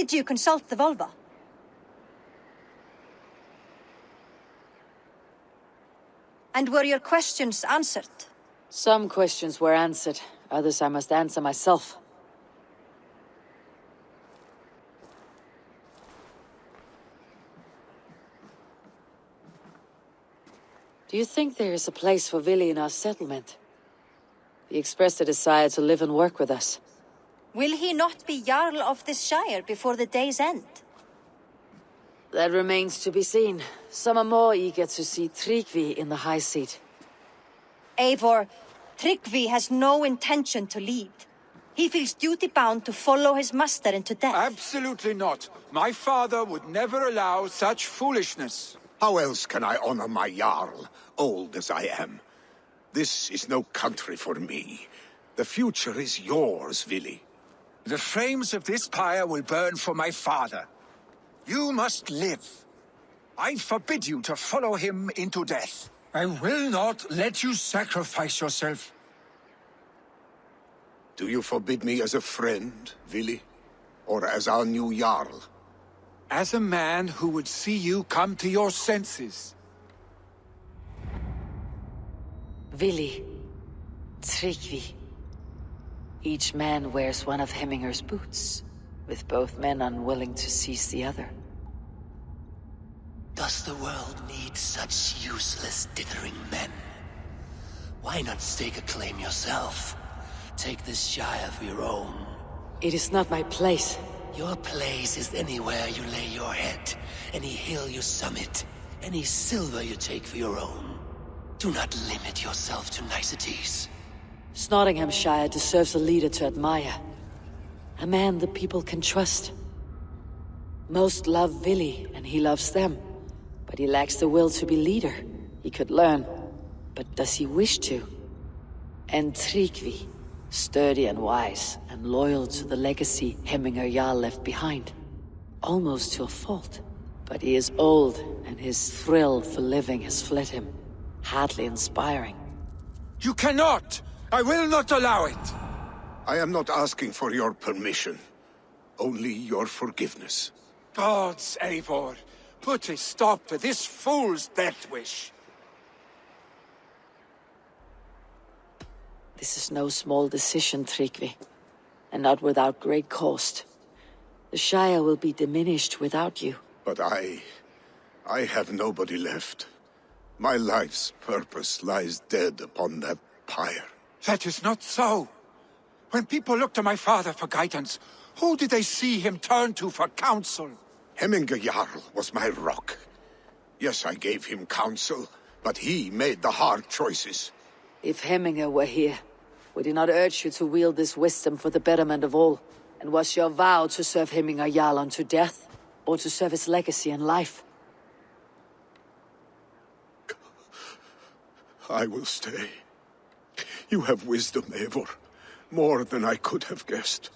Did you consult the Volva? And were your questions answered? Some questions were answered, others I must answer myself. Do you think there is a place for Vili in our settlement? He expressed a desire to live and work with us. Will he not be Jarl of this shire before the day's end? That remains to be seen. Some are more eager to see Tryggvi in the high seat. Eivor, Tryggvi has no intention to lead. He feels duty-bound to follow his master into death. Absolutely not. My father would never allow such foolishness. How else can I honor my Jarl, old as I am? This is no country for me. The future is yours, Vili. The flames of this pyre will burn for my father. You must live. I forbid you to follow him into death. I will not let you sacrifice yourself. Do you forbid me as a friend, Vili? Or as our new Jarl? As a man who would see you come to your senses. Vili, Tryggvi. Each man wears one of Hemminger's boots, with both men unwilling to seize the other. Does the world need such useless, dithering men? Why not stake a claim yourself? Take this shire of your own. It is not my place. Your place is anywhere you lay your head, any hill you summit, any silver you take for your own. Do not limit yourself to niceties. Nottinghamshire deserves a leader to admire. A man the people can trust. Most love Vili, and he loves them. But he lacks the will to be leader. He could learn, but does he wish to? And Tryggvi, sturdy and wise, and loyal to the legacy Hemminger Jarl left behind. Almost to a fault. But he is old, and his thrill for living has fled him. Hardly inspiring. You cannot! I will not allow it! I am not asking for your permission. Only your forgiveness. Gods, Eivor, put a stop to this fool's death wish. This is no small decision, Tryggvi. And not without great cost. The Shire will be diminished without you. But I have nobody left. My life's purpose lies dead upon that pyre. That is not so. When people look to my father for guidance, who did they see him turn to for counsel? Hemminger Jarl was my rock. Yes, I gave him counsel, but he made the hard choices. If Hemminger were here, would he not urge you to wield this wisdom for the betterment of all? And was your vow to serve Hemminger Jarl unto death, or to serve his legacy in life? I will stay. You have wisdom, Eivor. More than I could have guessed.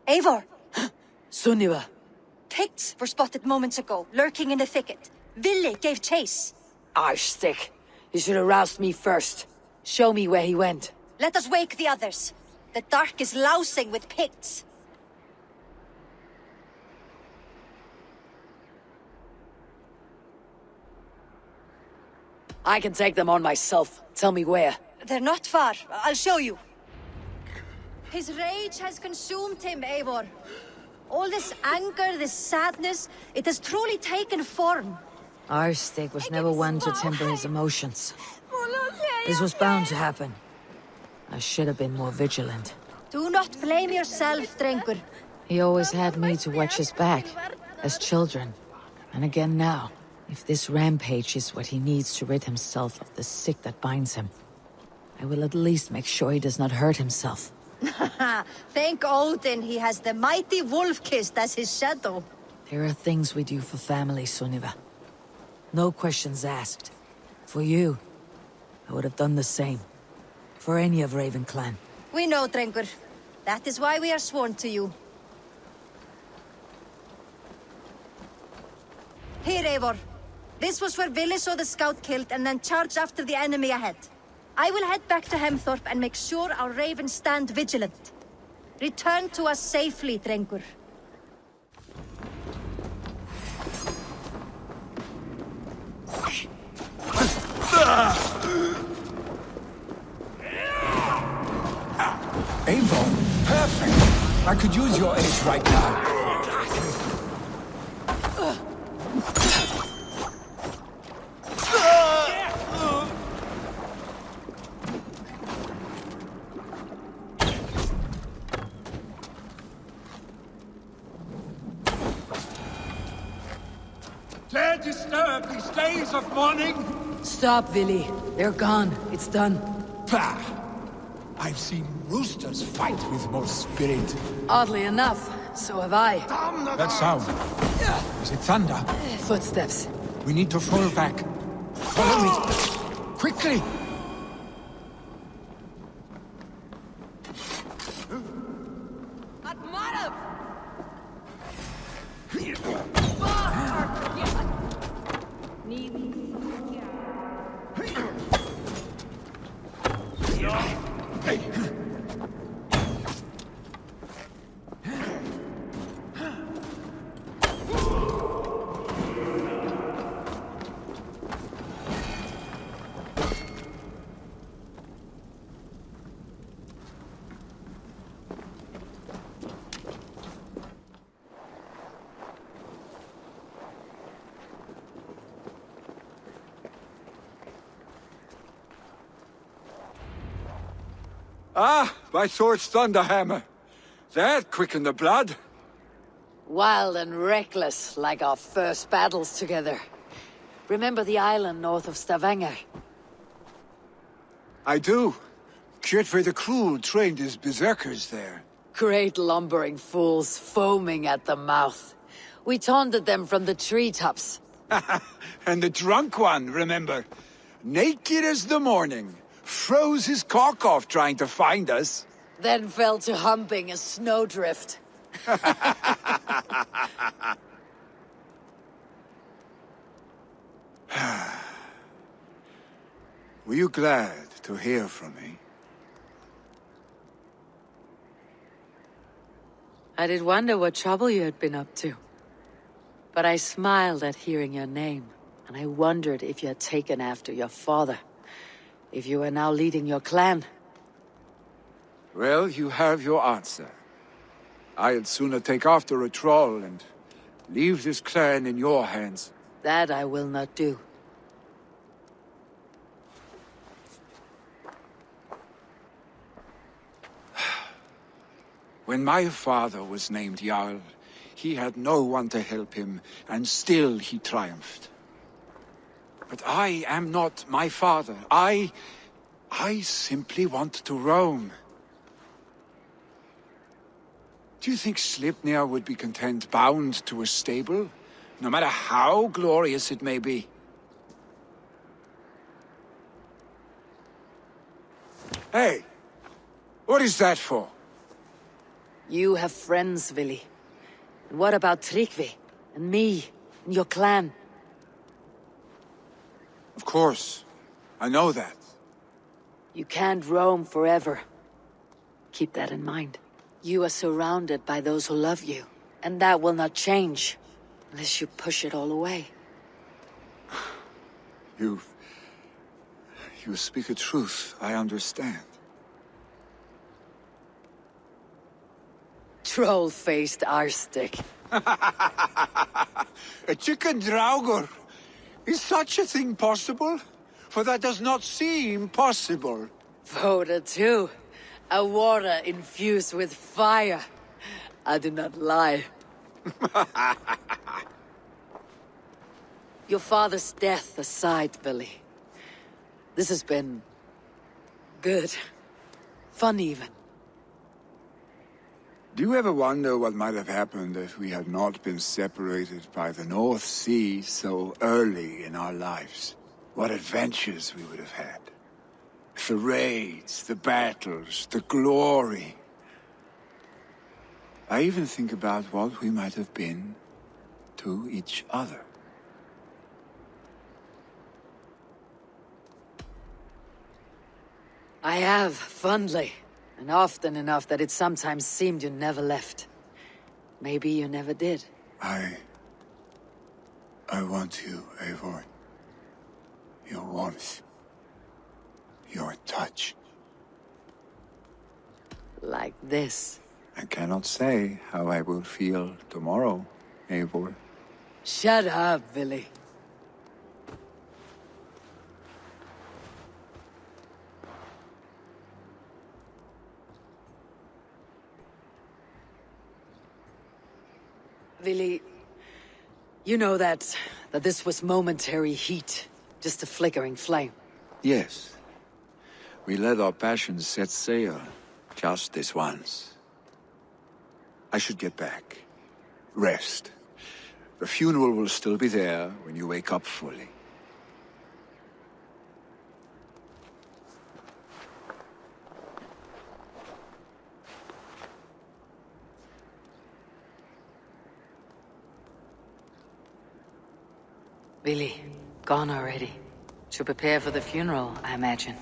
Eivor! Sunniva! Picts were spotted moments ago, lurking in the thicket. Vili gave chase. Stick. You should have roused me first. Show me where he went. Let us wake the others. The dark is lousing with Picts. I can take them on myself. Tell me where. They're not far. I'll show you. His rage has consumed him, Eivor. All this anger, this sadness, it has truly taken form. Arstig was never one to temper his emotions. This was bound to happen. I should have been more vigilant. Do not blame yourself, Drengur. He always had me to watch his back, as children. And again now, if this rampage is what he needs to rid himself of the sick that binds him, I will at least make sure he does not hurt himself. Thank Odin he has the mighty Wolf-Kissed as his shadow. There are things we do for family, Sunniva. No questions asked. For you, I would have done the same. For any of Raven clan. We know, Drengur. That is why we are sworn to you. Here, Eivor. This was where Vili saw the scout killed and then charged after the enemy ahead. I will head back to Hemthorpe and make sure our ravens stand vigilant. Return to us safely, Drengur. Eivor, perfect. I could use your aid right now. Dare disturb these days of mourning? Stop, Vili. They're gone. It's done. Pah! I've seen roosters fight with more spirit. Oddly enough, so have I. That sound. Is it thunder? Footsteps. We need to fall back. Follow me. Quickly! Ah, my sword's thunderhammer. That quickened the blood. Wild and reckless, like our first battles together. Remember the island north of Stavanger? I do. Kjotve the Cruel trained his berserkers there. Great lumbering fools, foaming at the mouth. We taunted them from the treetops. And the drunk one, remember? Naked as the morning. Froze his cock off trying to find us. Then fell to humping a snowdrift. Were you glad to hear from me? I did wonder what trouble you had been up to. But I smiled at hearing your name, and I wondered if you had taken after your father. If you were now leading your clan. Well, you have your answer. I'd sooner take after a troll and leave this clan in your hands. That I will not do. When my father was named Jarl, he had no one to help him, and still he triumphed. But I am not my father. I simply want to roam. Do you think Sleipnir would be content bound to a stable, no matter how glorious it may be? Hey, what is that for? You have friends, Vili. And what about Tryggvi? And me? And your clan? Of course. I know that. You can't roam forever. Keep that in mind. You are surrounded by those who love you. And that will not change. Unless you push it all away. You speak a truth, I understand. Troll-faced arstick. A chicken draugur. Is such a thing possible? For that does not seem possible. Voda too. A water infused with fire. I do not lie. Your father's death aside, Billy. This has been... good. Fun even. Do you ever wonder what might have happened if we had not been separated by the North Sea so early in our lives? What adventures we would have had. The raids, the battles, the glory. I even think about what we might have been to each other. I have, fondly. And often enough that it sometimes seemed you never left. Maybe you never did. I want you, Eivor. Your warmth. Your touch. Like this. I cannot say how I will feel tomorrow, Eivor. Shut up, Billy. Vili, you know that this was momentary heat, just a flickering flame. Yes. We let our passions set sail, just this once. I should get back. Rest. The funeral will still be there when you wake up fully. Billy, gone already. To prepare for the funeral, I imagine.